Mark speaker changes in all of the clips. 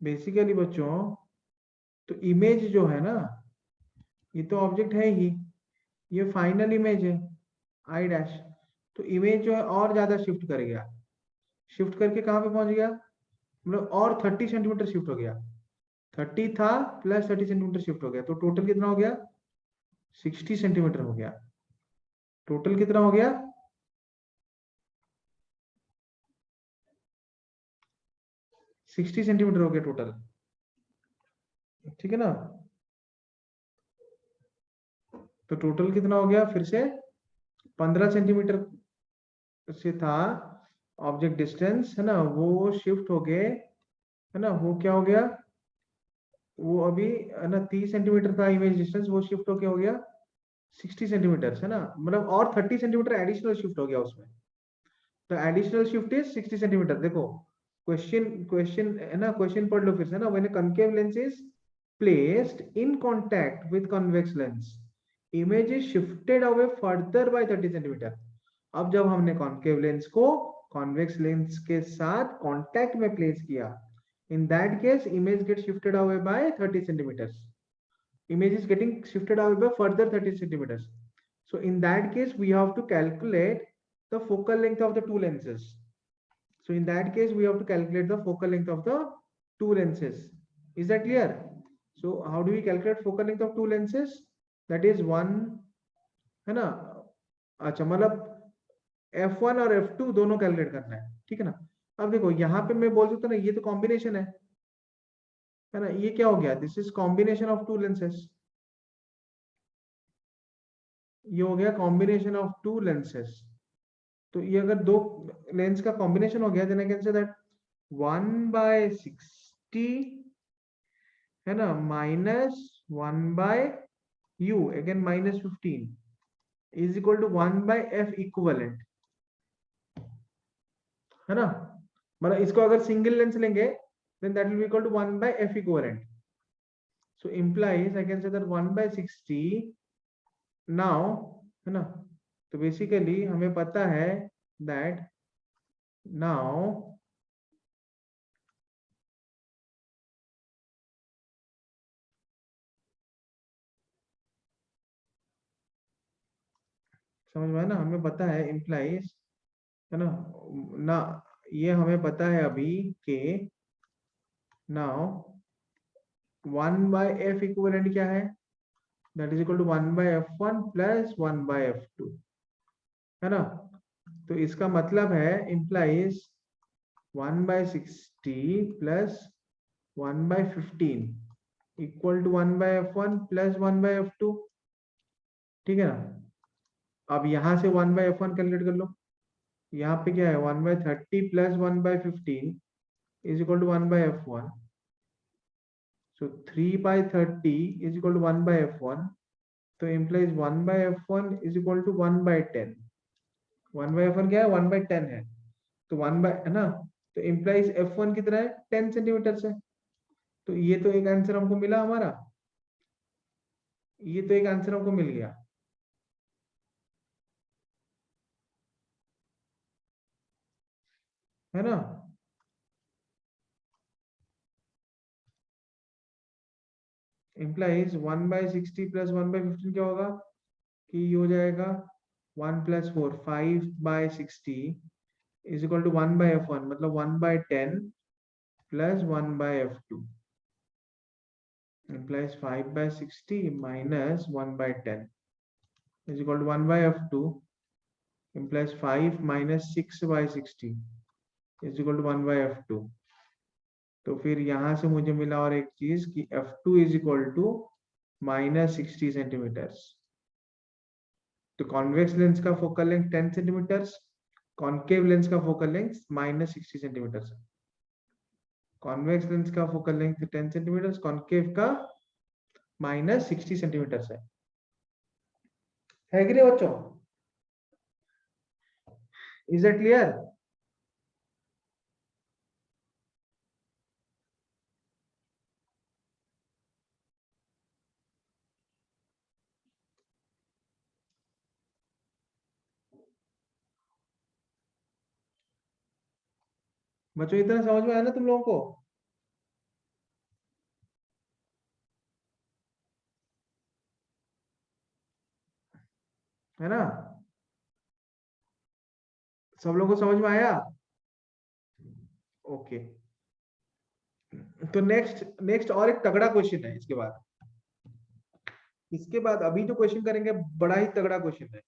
Speaker 1: Basically बच्चों, तो image जो है ना, ये तो ऑब्जेक्ट है ही, ये फाइनल इमेज है आई डैश। तो इमेज जो है और ज्यादा शिफ्ट कर गया, शिफ्ट करके कहाँ पे पहुंच गया, मतलब और 30 सेंटीमीटर शिफ्ट हो गया। 30 था प्लस 30 सेंटीमीटर शिफ्ट हो गया, तो टोटल कितना हो गया, 60 सेंटीमीटर हो गया। टोटल कितना हो गया, 60 सेंटीमीटर हो गया टोटल। ठीक है ना। तो टोटल कितना हो गया, फिर से 15 सेंटीमीटर से था ऑब्जेक्ट डिस्टेंस, है ना, वो शिफ्ट हो गए, है ना, वो क्या हो गया, वो अभी, है ना, 30 सेंटीमीटर था इमेज डिस्टेंस, वो शिफ्ट हो गया 60 सेंटीमीटर, है ना, मतलब और 30 सेंटीमीटर एडिशनल शिफ्ट हो गया उसमें। तो एडिशनल शिफ्ट इज 60 सेंटीमीटर। देखो क्वेश्चन, क्वेश्चन है ना, क्वेश्चन पढ़ लो फिर से ना। When a concave lens is placed in contact with convex lens, image is shifted away further bye 30 centimetre. अब जब हमने कॉन्केव लेंस को कॉन्वेक्स लेंस के साथ कांटेक्ट में प्लेस किया, in that case image gets shifted away by 30 centimeters. Image is getting shifted away by further 30 centimeters. So in that case we have to calculate the focal length of the two lenses. So in that case we have to calculate the focal length of the two lenses. Is that clear? So how do we calculate focal length of two lenses? That is one, है ना, अच्छा, मतलब F1 और F2 दोनों calculate करना है, ठीक है ना। अब देखो यहाँ पे मैं बोल सकता हूँ ना, ये तो कॉम्बिनेशन है ना, ये क्या हो गया, this is combination of two lenses. ये हो गया कॉम्बिनेशन ऑफ टू लेंसेस। तो ये अगर दो लेंस का कॉम्बिनेशन हो गया, then I can say that 1/60, है ना, minus 1/u again -15 is equal to 1/f equivalent, है ना। मतलब इसको अगर सिंगल लेंस लेंगे, then that will be equal to 1/f equivalent. So implies I can say that 1/60 now, है ना। तो बेसिकली हमें पता है that now समझ में है ना, हमें पता है implies, है ना, ना, ये हमें पता है अभी के now 1/f equivalent क्या है, that is equal to 1/f1 plus 1/f2, है ना। तो इसका मतलब है implies 1/60 plus 1/15 equal to 1/f1 plus 1/f2, ठीक है ना। अब यहां से 1/f1 कैलकुलेट कर लो, यहाँ पे क्या है 1/30 plus 1/15 is equal to 1/f1। So 3/30 is equal to 1/f1। तो implies 1/f1 is equal to 1/10। 1/f1 क्या है, 1/10 है। तो 1 है ना, तो इम्प्लाइज f1 कितना है, 10 सेंटीमीटर से। तो ये तो एक आंसर हमको मिला हमारा, ये तो एक आंसर हमको मिल गया, है ना। इम्प्लाइज 1/60 प्लस 1/15 क्या होगा, कि ये हो जाएगा 1 plus 4 5/60 is equal to 1/f1, मतलब 1/10 plus 1/f2 implies 5/60 minus 1/10 is equal to 1/f2 implies 5 minus 6/60 is equal to 1/f2। तो फिर यहां से मुझे मिला और एक चीज कि f2 is equal to -60 centimetre. तो कॉन्वेक्स लेंस का focal length 10 centimetre, concave lens का focal length -60 centimetre. Convex lens का फोकल लेंथ 10 सेंटीमीटर, कॉन्केव का -60 सेंटीमीटर है कि नहीं बच्चों, इज इट क्लियर। बच्चों इतना समझ में आया ना तुम लोगों को। है ना? सब लोगों को समझ में आया? ओके। तो नेक्स्ट नेक्स्ट और एक तगड़ा क्वेश्चन है इसके बाद। इसके बाद अभी जो क्वेश्चन करेंगे बड़ा ही तगड़ा क्वेश्चन है।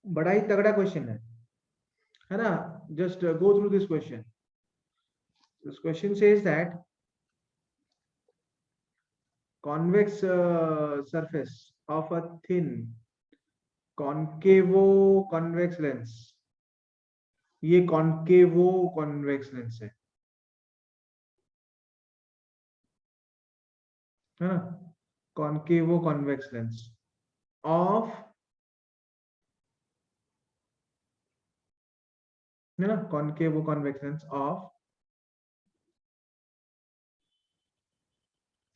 Speaker 1: बड़ा ही तगड़ा क्वेश्चन है ना? Just go through this question. This question says that convex surface of a thin concavo convex lens, ये कॉन्केवो कॉन्वेक्स लेंस है ना? कॉन्केवो कॉन्वेक्स लेंस ऑफ, है ना? Concavo convex lens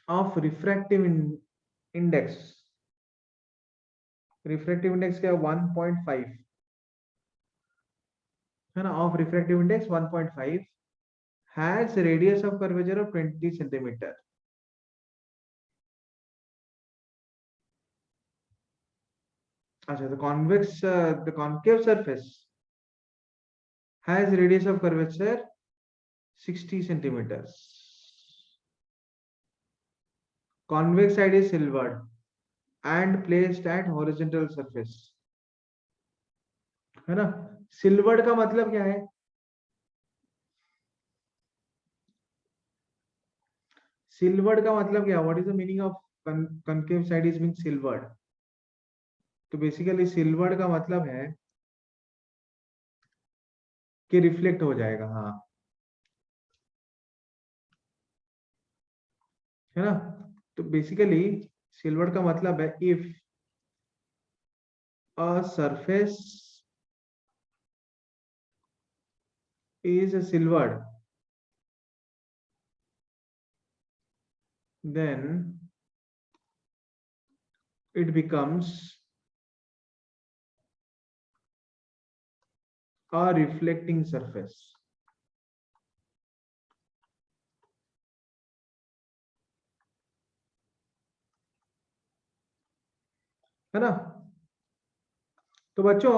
Speaker 1: of refractive index, refractive index क्या? 1.5 है ना? Of refractive index 1.5 has radius of curvature of 20 centimetre. अच्छा, the convex the concave surface has radius of curvature 60 centimeters. Convex side is silvered and placed at horizontal surface, है ना? Silvered का मतलब क्या है? सिल्वर्ड का मतलब क्या? What is the meaning of concave side is being silvered? तो बेसिकली सिल्वर्ड का मतलब है कि रिफ्लेक्ट हो जाएगा, हाँ, है ना? तो बेसिकली सिल्वर्ड का मतलब है if a surface is silvered, then it becomes a reflecting surface, है ना? तो बच्चों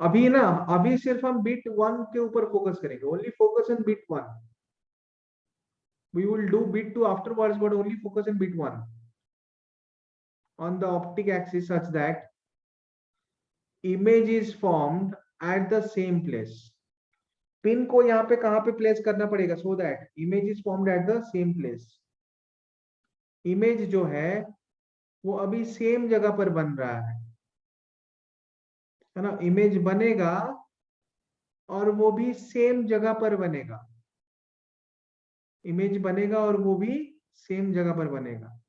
Speaker 1: अभी ना, अभी सिर्फ हम बिट वन के ऊपर फोकस करेंगे, only focus in bit one. We will do bit 2 afterwards, but only focus on bit 1 on the optic axis such that image is formed at the same place. Pin को यहाँ पे कहाँ पे place करना पड़ेगा? so that image is formed at the same place. Image जो है वो अभी सेम जगह पर बन रहा है ना? इमेज बनेगा और वो भी सेम जगह पर बनेगा। इमेज बनेगा और वो भी सेम जगह पर बनेगा।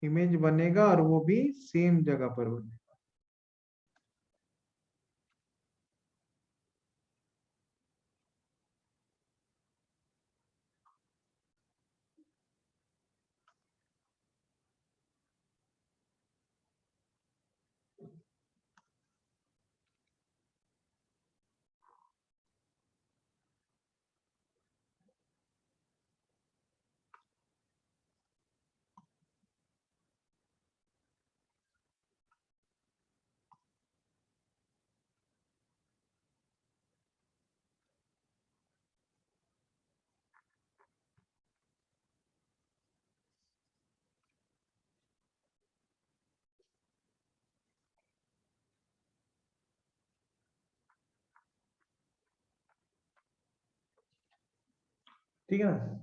Speaker 1: इमेज बनेगा और वो भी सेम जगह पर बनेगा। ठीक है ना।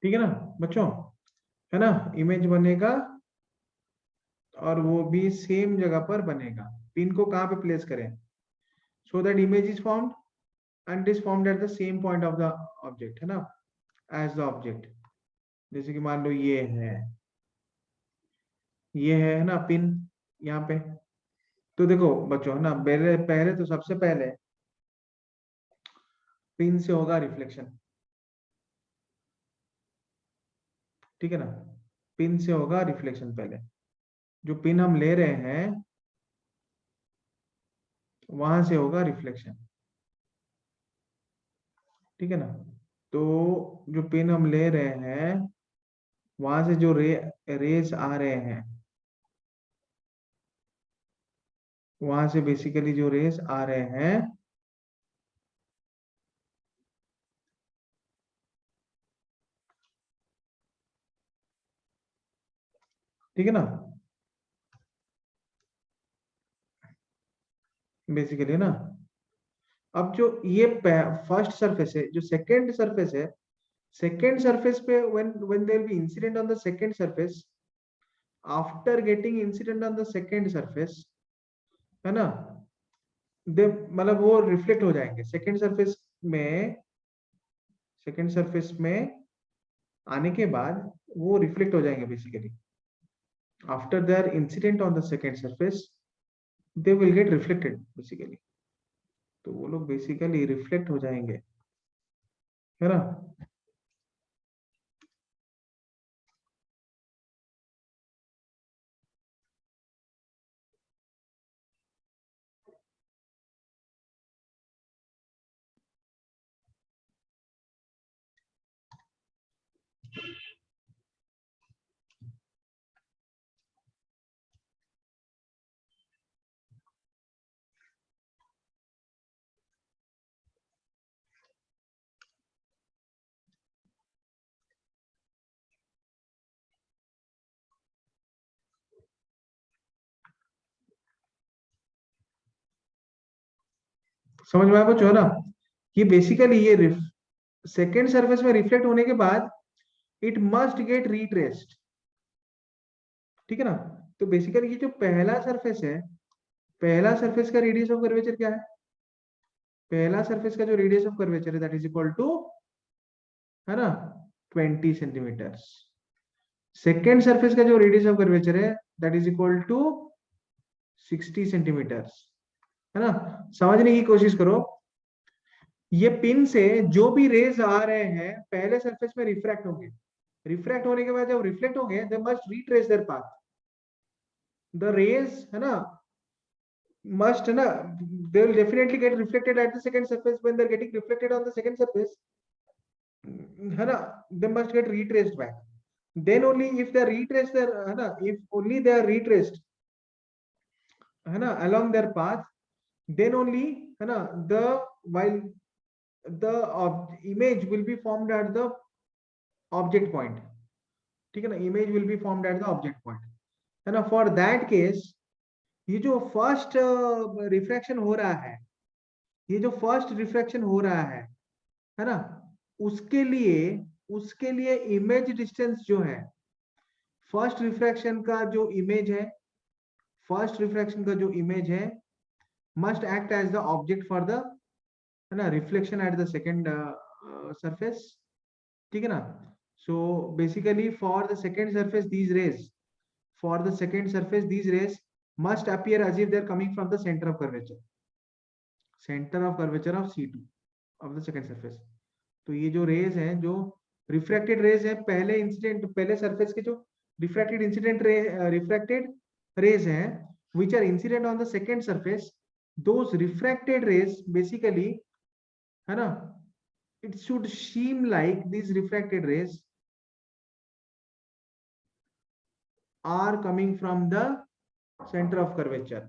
Speaker 1: ठीक है ना बच्चों, है ना। इमेज बनेगा और वो भी सेम जगह पर बनेगा। पिन को कहाँ पे प्लेस करें, so that image is formed and is formed at the same point of the object, है ना, एज द ऑब्जेक्ट। जैसे कि मान लो ये है ना पिन यहाँ पे। तो देखो बच्चों, है ना, पहले पहले तो सबसे पहले पिन से होगा रिफ्लेक्शन। ठीक है ना, पिन से होगा रिफ्लेक्शन पहले। जो पिन हम ले रहे हैं वहां से होगा रिफ्लेक्शन। ठीक है ना। तो जो पिन हम ले रहे हैं वहां से जो रेस आ रहे हैं, वहां से बेसिकली जो रेस आ रहे हैं, ठीक है ना, बेसिकली ना। अब जो ये फर्स्ट सरफेस है, जो सेकंड सरफेस है, सेकंड सरफेस पे when there will be incident on the second surface, after getting incident on the second surface, है ना, दे मतलब वो रिफ्लेक्ट हो जाएंगे सेकंड सरफेस में। सेकंड सरफेस में आने के बाद वो रिफ्लेक्ट हो जाएंगे basically. After there incident on the second surface, they will get reflected basically. तो वो लोग बेसिकली रिफ्लेक्ट हो जाएंगे, है ना। समझ में आया बच्चों, है ना। ये बेसिकली ये सेकेंड सरफेस में रिफ्लेक्ट होने के बाद इट मस्ट गेट रिट्रेस्ड। ठीक है ना। तो बेसिकली ये जो पहला सरफेस है, पहला सरफेस का रेडियस ऑफ कर्वेचर क्या है, पहला सरफेस का जो रेडियस ऑफ कर्वेचर है दैट इज इक्वल टू, है ना, 20 सेंटीमीटर। सेकेंड सरफेस का जो रेडियस ऑफ कर्वेचर है that is equal to 60 centimetre, है ना। समझने की कोशिश करो, ये पिन से जो भी रेज आ रहे हैं पहले सरफेस में रिफ्रैक्ट होंगे। रिफ्रैक्ट होने के बाद जब रिफ्लेक्ट होंगे they must retrace their path. The rays, है ना, must, है ना, they will definitely get reflected at the second surface. When they're getting reflected on the second surface, है ना, they must get retraced back. Then only if they are retraced their, है ना, if only they are retraced, है ना, along their path, then only, है ना, the while the image will be formed at the object point. ठीक है ना, image will be formed at the object point, है ना। For that case, ये जो फर्स्ट रिफ्रैक्शन हो रहा है, ये जो फर्स्ट रिफ्रैक्शन हो रहा है ना, उसके लिए उसके लिए इमेज डिस्टेंस जो है, फर्स्ट रिफ्रैक्शन का जो इमेज है, फर्स्ट रिफ्रैक्शन का जो इमेज है must act as the object for the, है ना, reflection at the second surface. ठीक है ना। So basically for the second surface these rays, for the second surface these rays must appear as if they are coming from the center of curvature, center of curvature of C2 of the second surface। तो ये जो raise हैं, जो refracted raise है पहले incident, पहले surface के जो रिफ्रैक्टेड इंसिडेंट रिफ्रैक्टेड रेज हैं which are incident on the second surface, those refracted rays basically, है ना, it should seem like these refracted rays are coming from the centre of curvature.